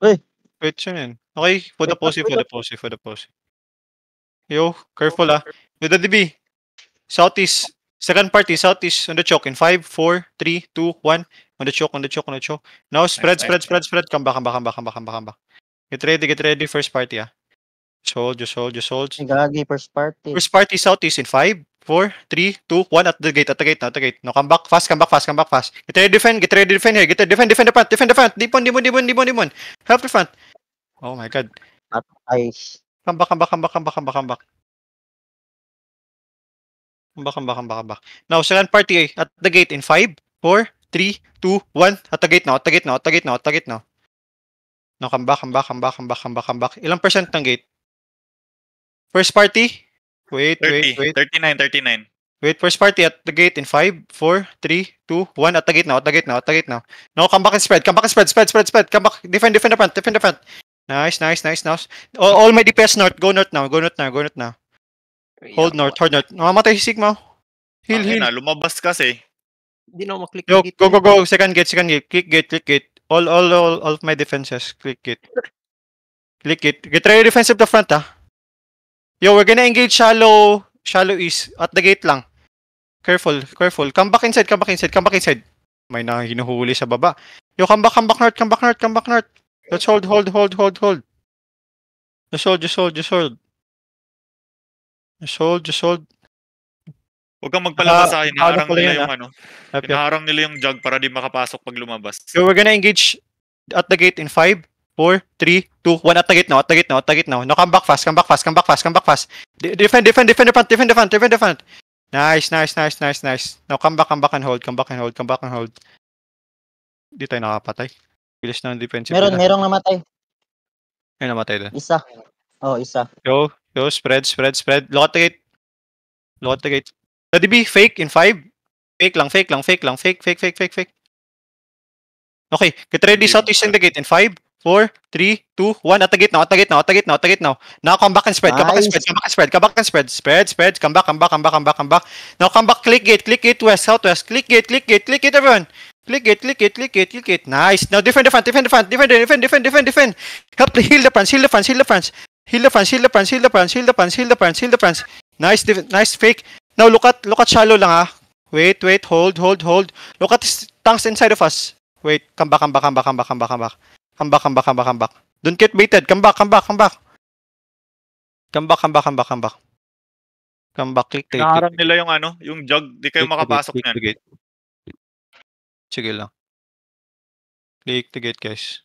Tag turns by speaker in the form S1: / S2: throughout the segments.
S1: Uy!
S2: Wait, saan yan? Okay, for the posse, for the posse, for the posse. Yo, careful With the DB. Southeast. Second party, southeast on the choke in 5, 4, 3, 2, 1. On the choke, on the choke, on the choke. Now spread,
S3: Nice,
S2: spread, spread, spread. Come back, come back, come back, come back, come back, come back. Get ready, first party Just hold, just hold, just hold.
S1: Gagi, first party.
S2: First party southeast in 5, 4, 3, 2, 1 at the gate, at the gate, at the gate. No, come back fast, come back fast, come back fast. Get ready, defend here. Get ready, defend the front, defend the front. Deep one. Help the front. Oh my god.
S1: At ice.
S2: Come back. Come back. Now, second party at the gate in 5, 4, 3, 2, 1. At the gate now. Now, come back. Ilang percent ng gate? First party? Wait.
S3: 39.
S2: Wait, first party at the gate in 5, 4, 3, 2, 1. At the gate now. Now, come back and spread. Come back. Come back. Defend the front. Nice. All my DPS north. Go north now. Hold north. Namamatay si Sigma. Heal.
S3: Lumabas kasi.
S4: Hindi na ako maklik.
S2: Yo, go. Second gate. Click gate. All of my defenses. Click gate. Get ready defensive the front Yo, we're gonna engage shallow east. At the gate lang. Careful. Come back inside. May na hinuhuli sa baba. Yo, come back north. Let's hold. Just hold.
S3: Huwag kang magpalabas sa akin.
S2: Ano pala
S3: Hinaharang nila
S2: yan,
S3: yung Hinaharang nila yung jug para di makapasok pag lumabas.
S2: So we're gonna engage at the gate in 5, 4, 3, 2, 1. At the gate now. Now come back fast. Defend the front. Nice. Now come back and hold. Di tayo nakapatay. Bilis na ng defensive.
S1: Merong namatay.
S2: May namatay din.
S1: Isa. Isa.
S2: Yo, spread. Lock at the gate. Ready be fake in 5. Fake lang. Fake. Okay, get ready southeast in the gate in 5, 4, 3, 2, 1. At the gate now. Now come back and spread. Come back and spread. Spread. Come back. Now come back. Click gate west, southwest. Click gate, everyone. Click gate. Nice. Now defend the front. Help to heal the fronts. Nice fake. Now look at shallow lang Wait, hold. Look at these tanks inside of us. Wait, come back. Don't get baited. Come back. Come back, click.
S3: Hinaharang nila yung jug. Di kayo makapasok niyan.
S2: Sige lang. Click the gate, guys.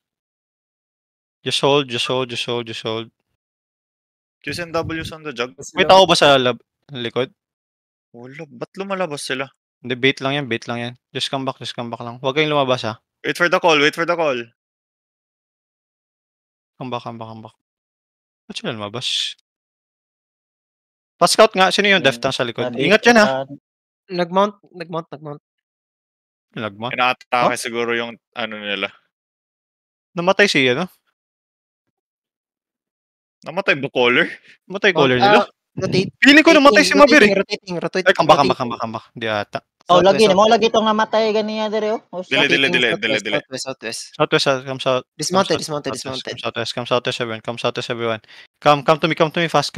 S2: Just hold.
S3: Q's and W's on the jug.
S2: May tao ba sa likod?
S3: Wala. Ba't lumalabas sila?
S2: Hindi, bait lang yan. Just come back lang. Huwag kayong lumabas
S3: Wait for the call.
S2: Come back. Ba't sila lumabas? Pa-scout nga. Sino yung death tank sa likod? Ingat yan
S4: Nag-mount.
S2: Nagmount?
S3: Inaatake siguro yung nila.
S2: Namatay si
S3: Namatay ba caller?
S2: Namatay caller nila?
S4: Rotate.
S2: Feeling ko namatay si Mabir
S4: Rotating.
S2: Ay, come back. Hindi ata.
S1: Lagi itong namatay ganiya dire
S3: Delay.
S4: Southwest.
S2: Come south.
S4: Dismounted.
S2: Come southwest, everyone. Come to me fast.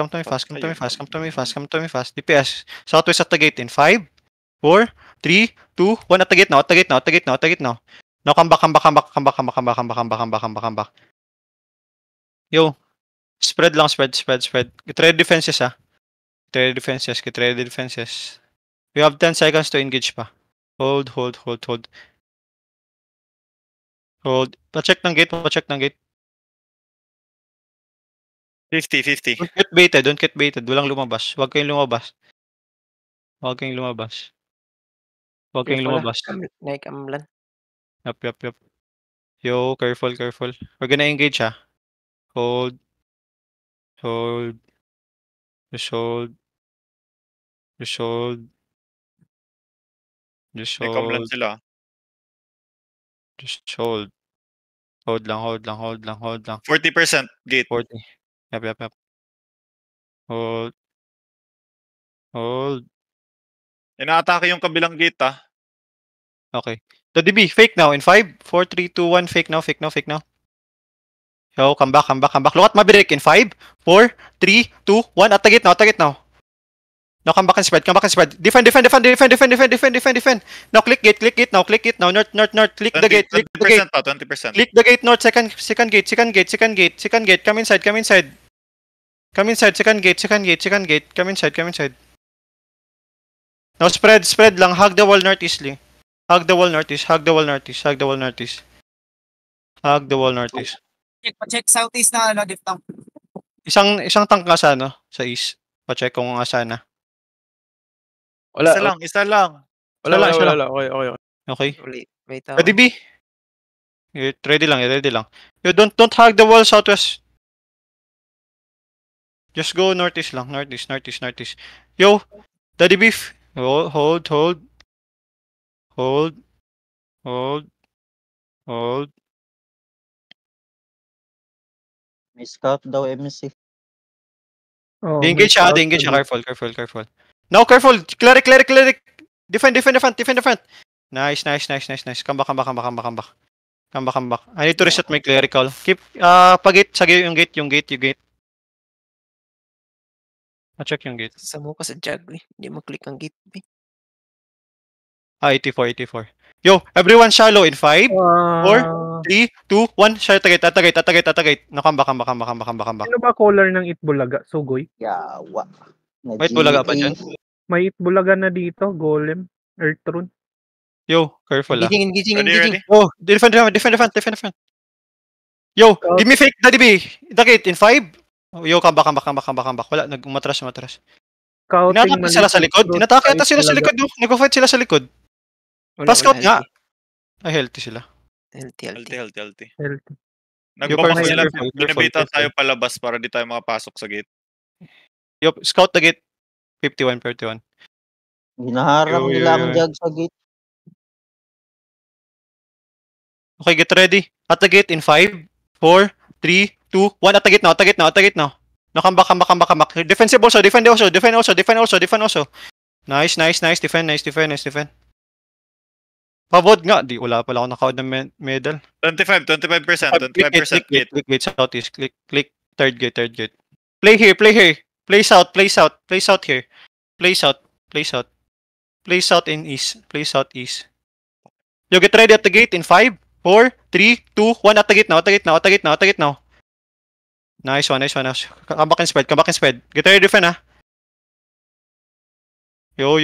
S2: DPS. Southwest at the gate in 5, 4, 3, 2, 1. At the gate now. Now come back. Yo. Spread. Get ready defenses We have 10 seconds to engage pa. Hold. Pa-check ng gate.
S3: 50.
S2: Don't get baited. Walang lumabas. Huwag kayong lumabas.
S4: Naikamlan.
S2: Yup. Yo, careful. We're gonna engage Hold. Just hold.
S3: Naikamlan sila.
S2: Just hold. Hold lang.
S3: 40% gate.
S2: 40. Yup. Hold.
S3: Inaatake yung kabilang gate
S2: Okay. The DB, fake now. In 5, 4, 3, 2, 1. Fake now, fake now, fake now. Yo, come back, come back, come back. Look at Maverick. In 5, 4, 3, 2, 1. At the gate now, at the gate now. Now come back and spread, come back and spread. Defend, defend, defend, defend, defend, defend, defend, defend, defend. Now click it now, click it now. North, north, north. Click the gate, click the gate.
S3: 20% pa, 20%.
S2: Click the gate, north, second gate, second gate, second gate, second gate. Come inside, come inside. Come inside, second gate, second gate, second gate. Come inside, come inside. Now spread, spread lang. Hug the wall northeastly. Hug the wall northeast, hug the wall northeast, hug the wall northeast. Hug the wall northeast.
S5: Check southeast na ano, diff tank.
S2: Isang tank nga sa ano, sa east. Pa-check kung asa na.
S4: Wala.
S3: Isa lang, isa lang.
S4: Wala.
S2: isa lang.
S4: Okay.
S2: Okay.
S4: Wait, wait.
S2: Ready B? Ready lang, ready lang. Yo, don't hug the wall southwest. Just go northeast lang, northeast, northeast, northeast. Yo, Daddy Beef. Hold.
S1: May scout daw MC.
S6: Oh,
S2: Engage siya, engage siya. Careful. Now, careful. Cleric. Defend the front. Nice. Come back. Come back. I need to reset my clerical. Keep, pag-gate, sagay yung gate. Check yung gate.
S4: Samo ka sa jug, eh. Hindi mo click ang gate, eh.
S2: 84. Yo, everyone shallow in 5, 4, 3, 2, 1. Siya, atagate. No, come back.
S6: Sino ba caller ng Itbulaga? Sugoy?
S1: Yawa.
S2: Wait, bulaga pa dyan?
S6: May Itbulaga na dito, Golem, Earthrune.
S2: Yo, careful ah.
S4: Engaging.
S3: Ready?
S2: Oh, defend the front. Yo, give me fake, Daddy B. Atagate in 5. Oh, yo, come back. Wala, umatras.
S6: Scouting
S2: Inatake sila sa likod. Inatake ata sila sa likod. Nag-fight sila sa likod. Scout nga. Ay, healthy sila.
S4: Healthy.
S6: Healthy.
S3: Nagbabak sila.
S2: Careful.
S3: Binabita tayo palabas para di tayo makapasok sa gate.
S2: Yo, scout the gate. 51.
S1: Ginaharang
S2: Yo,
S1: nila
S2: yo,
S1: ang
S2: yo.
S1: jag sa gate.
S2: Okay, get ready. At the gate in 5, 4, 3, 2, 1. At the gate now. No, come back. Defensive also. Defend also. Nice. Defend. Pavod nga. Di, wala pala ako nakaod ng medal.
S3: 25% gate.
S2: Click gate southeast. Click third gate. Play here. Play south here. Play south in east. Play southeast. You get ready at the gate in 5, 4, 3, 2, 1. At the gate now. Nice one. Come back and spread. Get ready to defend, ah. Yo.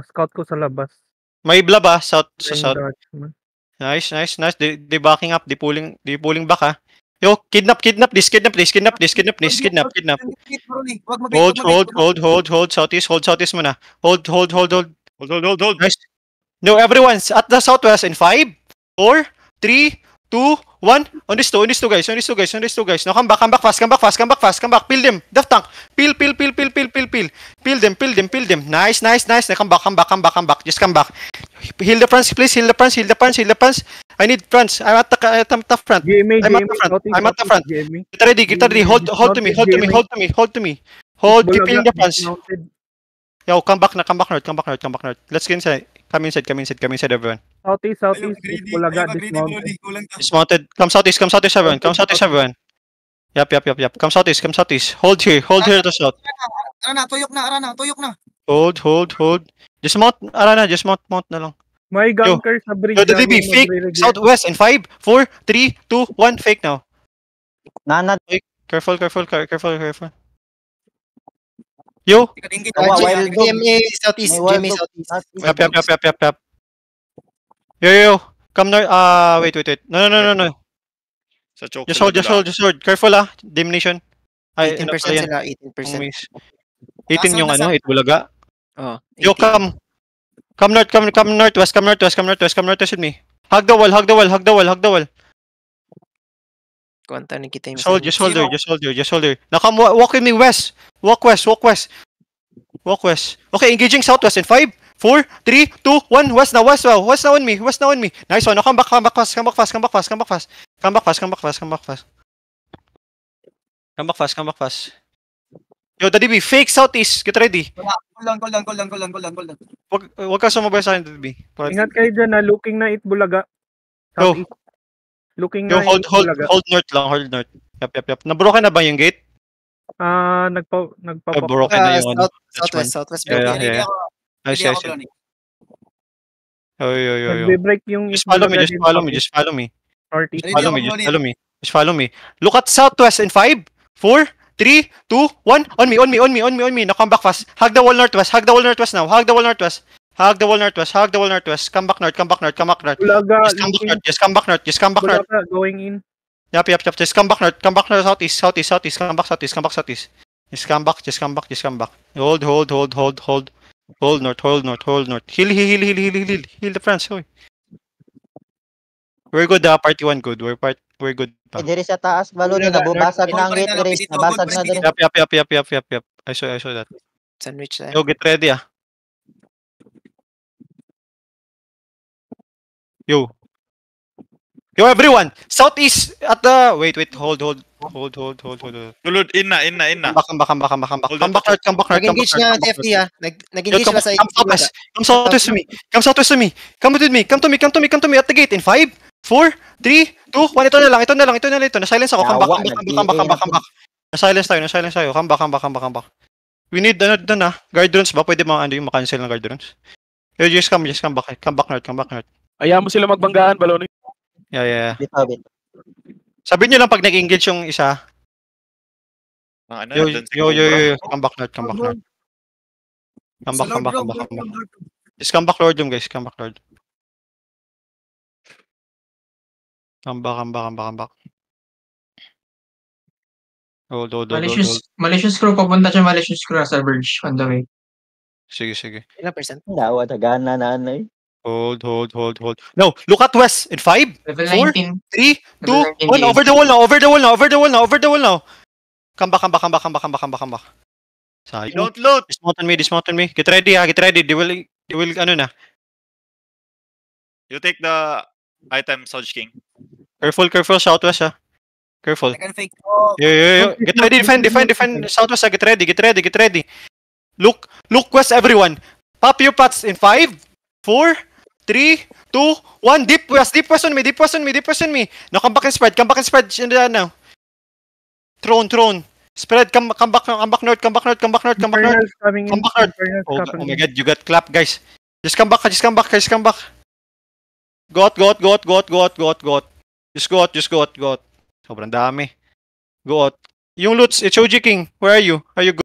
S6: Scout ko sa labas.
S2: May blab, ah. South. South.
S6: Dutchman.
S2: Nice. They backing up. They pulling back, ah. Yo, kidnap this. Kidnap. Hold. Southeast muna. Hold. Nice. No, everyone's at the southwest in 5, 4, 3, 2, 1. On this two guys. Now come back fast. Peel them. Death tank. Peel. Peel them. Nice. Now come back. Just come back. Heal the fronts, please. Heal the fronts. I need fronts. I'm at the front. I'm at the front. Get ready. Hold to me. Keep healing the fronts. Yo, come back north. Let's get inside. Come inside, everyone.
S6: Southeast, Itbulaga, dismounted.
S2: Dismounted. Come southeast, everyone. Yep. Come southeast. Hold here to south.
S5: Arana, tuyok na.
S2: Hold. Just mount na lang.
S6: May ganker sa bridge.
S2: Yo, the DB, fake. Southwest in 5, 4, 3, 2, 1. Fake now.
S1: Nanad.
S2: Careful. Yo.
S4: GMA Southeast.
S2: Yep. Yo. Come north. Wait. No.
S3: Sa choke.
S2: Just hold. Careful, ah. Dimnation.
S4: 18%
S2: Ayan.
S4: sila, 18%.
S2: 18 yung ano, Itbulaga.
S4: Oh,
S2: Yo,
S4: 18.
S2: come northwest with me. Hug the wall.
S4: Kuwanta ni kita yung
S2: Just hold there. Now come walk with me west. Walk west. Okay, engaging southwest in 5, 4, 3, 2, 1. West now on me. Nice one. Now come back fast. Come back fast. Yo, Daddy B, fake southeast. Get ready.
S5: Cool lang.
S2: Wag ka sumabay sa akin, Daddy B.
S6: Ingat kayo dyan na looking na it Bulaga.
S2: Go.
S6: Southeast. Looking
S2: Yo,
S6: na
S2: hold
S6: it Bulaga.
S2: north lang, hold north. Yap. Nabroken na ba yung gate?
S6: Nagpapok.
S2: Broken na yung ano.
S4: Southwest.
S2: Yeah.
S5: Ready ako.
S2: Nice,
S5: Ready ako,
S2: nice.
S5: Brony.
S2: Yo.
S6: Nagbe-break yung
S2: Just
S6: it
S2: follow me,
S6: Bulaga
S2: just
S6: din
S2: follow me,
S6: southeast.
S2: just follow me.
S6: Northeast.
S5: Ready ako, Brony.
S2: Just follow me. Look at southwest in 5, 4, 3, 2, 1. On me. Now come back fast. Hug the wall northwest now. Hug the wall northwest. Come back north.
S6: Bulaga, looking.
S2: Just come back north.
S6: Bulaga, going in.
S2: Yup. Just come back north. Southeast. Come back southeast. Just come back. Hold north. Heal the friends. Hoy. We're good, party 1 good. We're good.
S1: Eh, diri sa taas, balo ni nabubasag na ang gate, diri. Nabasag na diri.
S2: Yup. I saw that.
S4: Sandwich tayo.
S2: Yo, get ready Yo, everyone! Southeast at the... Wait, hold.
S3: Lulod, in na.
S2: Come back north.
S4: Nag-engage na TFT ah. Nag-engage sila sa
S2: Come southwest to me. Come with me. Come to me at the gate in 5, 4, 3, 2, 1. Ito na lang. Na-silence ako. Come back. Na-silence tayo. Come back. We need guard runes ba? Pwede yung makancel ng guard runes. Yo, just come back. Come back north.
S7: Ayaw mo sila magbanggaan, Baloney.
S2: Yeah.
S1: Bitaw.
S2: Sabihin nyo lang pag nag-engage yung isa.
S3: Ano,
S2: Yo. Come back north.
S5: Sa Lord,
S2: Come
S5: Lord,
S2: back.
S5: Lord.
S2: Just come back Lord guys. Come back Lord. Come back. Hold.
S8: Malicious crew, papunta siya malicious crew sa Verge on the way.
S2: Sige.
S4: ilang percent?
S1: Dawa tagana na ano eh.
S2: Hold. No, look at west in 5,
S8: Level
S2: 4,
S8: 19.
S2: 3, 2, 1.
S8: 19.
S2: Over the wall now. Come back. Sayang.
S3: Don't loot!
S2: Dismount on me. Get ready. They will ano na.
S3: You take the item, Soj King.
S2: Careful southwest Careful.
S5: I can fake. Oh,
S2: Yo. Get ready, defend southwest. Get ready. Look west everyone. Pop your pots in 5, 4, 3, 2, 1. Deep west on me. Now come back and spread. Now. Throne. Spread. Come back north.
S6: Internals coming in.
S2: Come back north.
S6: Internals
S2: Oh
S6: coming
S2: my
S6: in.
S2: god, you got clapped, guys. Just come back. Got. Just got. Sobrang dami. Got. Yung loots, it's OG King. Where are you? Are you good?